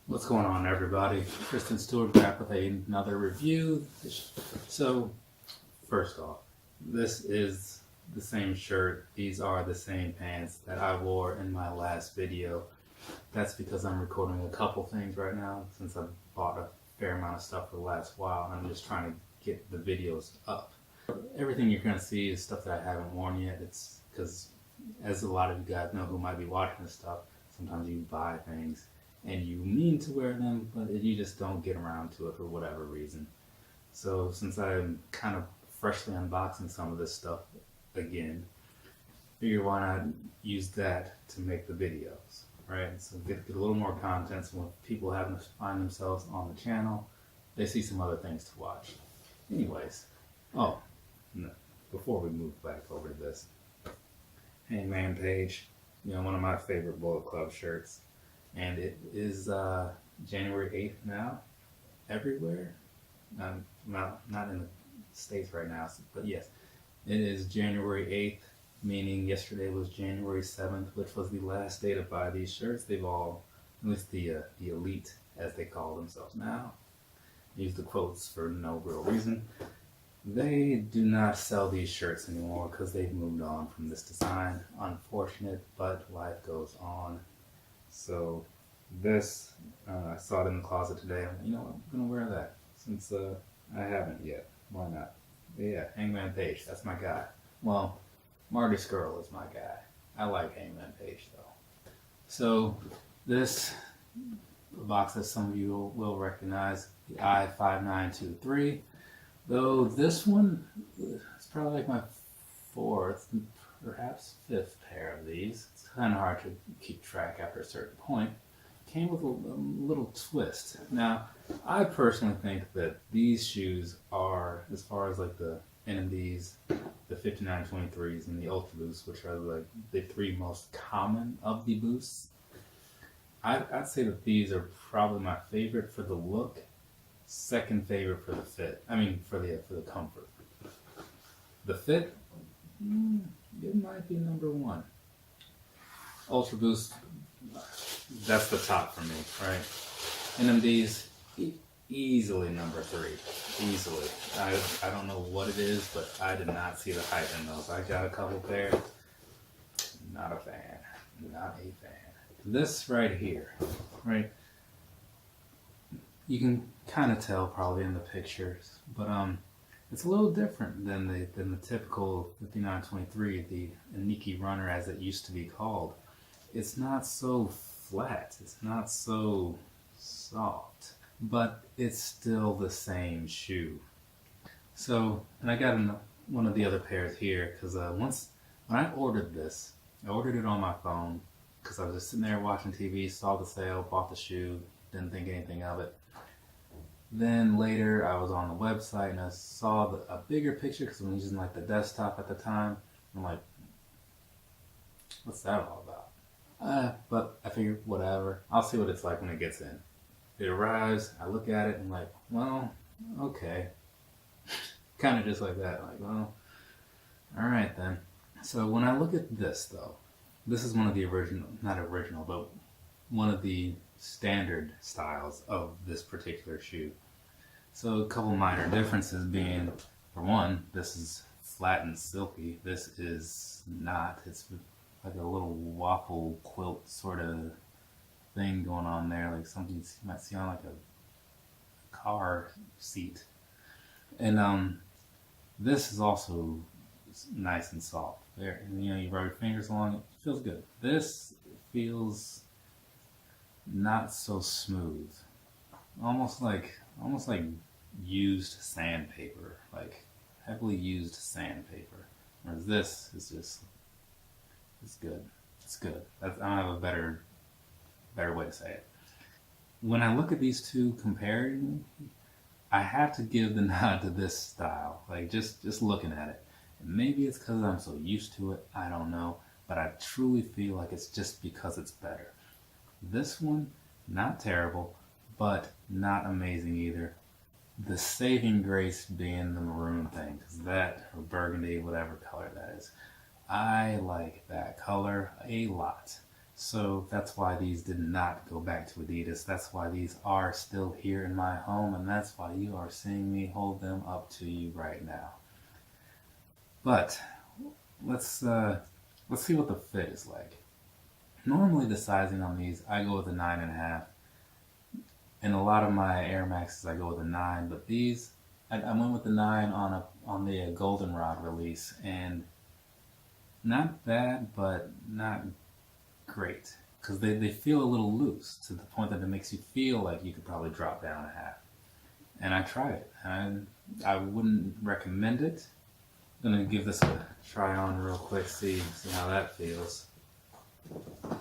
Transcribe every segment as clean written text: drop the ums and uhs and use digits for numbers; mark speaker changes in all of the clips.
Speaker 1: What's going on, everybody? Kristen Stewart back with another review. So, first off, this is the same shirt. These are the same pants that I wore in my last video. That's because I'm recording a couple things right now since I've bought a fair amount of stuff for the last while. And I'm just trying to get the videos up. Everything you're going to see is stuff that I haven't worn yet. It's because, as a lot of you guys know who might be watching this stuff, sometimes you buy things and you mean to wear them, but you just don't get around to it for whatever reason. So since I'm kind of freshly unboxing some of this stuff again, figure why not use that to make the videos, right? So get a little more content, so when people happen to find themselves on the channel, they see some other things to watch. Anyways, oh, no, before we move back over to this, Hangman Page, one of my favorite Bullet Club shirts. And it is January 8th now, everywhere. Not in the States right now, but yes, it is January 8th, meaning yesterday was January 7th, which was the last day to buy these shirts. They've all, at least the elite, as they call themselves now, use the quotes for no real reason. They do not sell these shirts anymore because they've moved on from this design. Unfortunate, but life goes on. So this, I saw it in the closet today. I'm gonna wear that since I haven't yet. Why not? But yeah, Hangman Page, that's my guy. Well, Marty Skrull is my guy. I like Hangman Page though. So this box that some of you will recognize, the I-5923. Though this one is probably like my fourth, perhaps fifth pair of these. It's kind of hard to keep track after a certain point. Came with a little twist. Now, I personally think that these shoes are, as far as like the NMDs, the 5923s, and the Ultra Boosts, which are like the three most common of the boosts, I'd say that these are probably my favorite for the look, second favorite for the fit. I mean, for the comfort. The fit, it might be number one. Ultra Boost, that's the top for me, right? NMDs, easily number three. Easily. I don't know what it is, but I did not see the hype in those. I got a couple pairs. Not a fan. Not a fan. This right here, right? You can kind of tell probably in the pictures, but it's a little different than the typical 5923, the Nike Runner as it used to be called. It's not so flat, it's not so soft, but it's still the same shoe. So, and I got one of the other pairs here, because when I ordered this, I ordered it on my phone, because I was just sitting there watching TV, saw the sale, bought the shoe, didn't think anything of it. Then later I was on the website and I saw a bigger picture because I'm using like the desktop at the time. I'm like, what's that all about? But I figured whatever. I'll see what it's like when it gets in. It arrives, I look at it and I'm like, well, okay. Kind of just like that. Like, well, alright then. So when I look at this though, this is one of the not original, but one of the standard styles of this particular shoe. So a couple minor differences being, for one, this is flat and silky. This is not. It's like a little waffle quilt sort of thing going on there, like something you might see on like a car seat. And this is also nice and soft. There, and, you rub your fingers along it. It feels good. This feels not so smooth, almost like used sandpaper, like heavily used sandpaper. Whereas this is just, it's good. It's good. I don't have a better way to say it. When I look at these two comparing, I have to give the nod to this style. Like just looking at it. And maybe it's because I'm so used to it. I don't know, but I truly feel like it's just because it's better. This one, not terrible, but not amazing either. The saving grace being the maroon thing, because that, or burgundy, whatever color that is. I like that color a lot. So that's why these did not go back to Adidas. That's why these are still here in my home, and that's why you are seeing me hold them up to you right now. But let's see what the fit is like. Normally the sizing on these, I go with a 9.5. In a lot of my Air Maxes, I go with a 9, but these, I went with the 9 on the goldenrod release, and not bad, but not great, because they feel a little loose to the point that it makes you feel like you could probably drop down a half. And I tried it, and I wouldn't recommend it. I'm gonna give this a try on real quick, see how that feels. I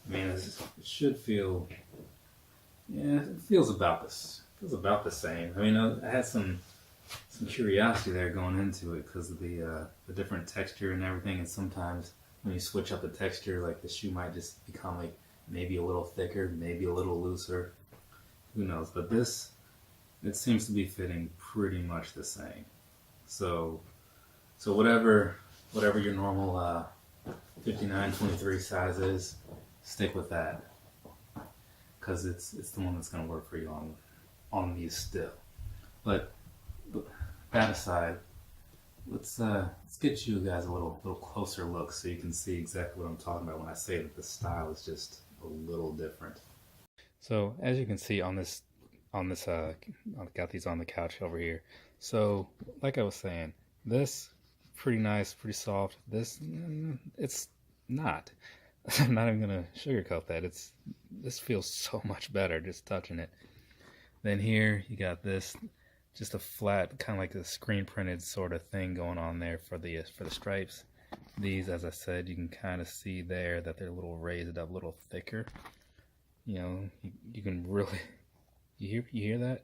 Speaker 1: mean, it should feel, yeah, it feels about this. Feels about the same. I mean, I had some curiosity there going into it because of the different texture and everything. And sometimes when you switch up the texture, like the shoe might just become like maybe a little thicker, maybe a little looser. Who knows? But this, it seems to be fitting pretty much the same. So whatever your normal 5923 size is, stick with that, because it's the one that's going to work for you on these still. But that aside, let's get you guys a little closer look so you can see exactly what I'm talking about when I say that the style is just a little different. So as you can see on this I've got these on the couch over here. So like I was saying, this pretty nice, pretty soft. This it's not. I'm not even gonna sugarcoat that. This feels so much better just touching it. Then here you got this, just a flat, kind of like a screen printed sort of thing going on there for the stripes. These, as I said, you can kind of see there that they're a little raised up, a little thicker. You know, you can really, you hear that?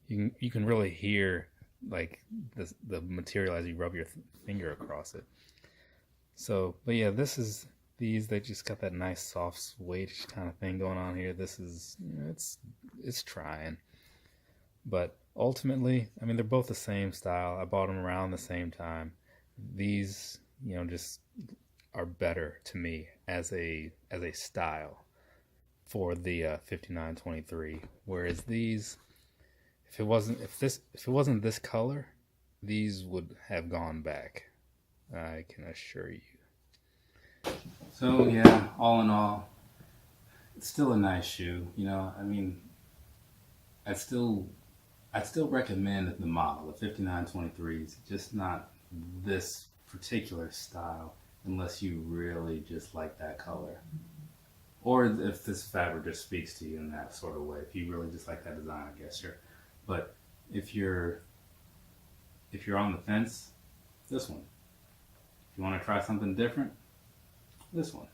Speaker 1: You can really hear like the material as you rub your finger across it. So, but yeah, they just got that nice soft suede kind of thing going on here. This is, it's trying. But ultimately, I mean, they're both the same style. I bought them around the same time. These, just are better to me as a style for the 5923. Whereas these, if it wasn't this color, these would have gone back. I can assure you. So yeah, all in all, it's still a nice shoe. I mean, I'd still recommend the model, the 5923s, just not this particular style, unless you really just like that color, or if this fabric just speaks to you in that sort of way. If you really just like that design, I guess sure. But if you're on the fence, this one. If you want to try something different, this one.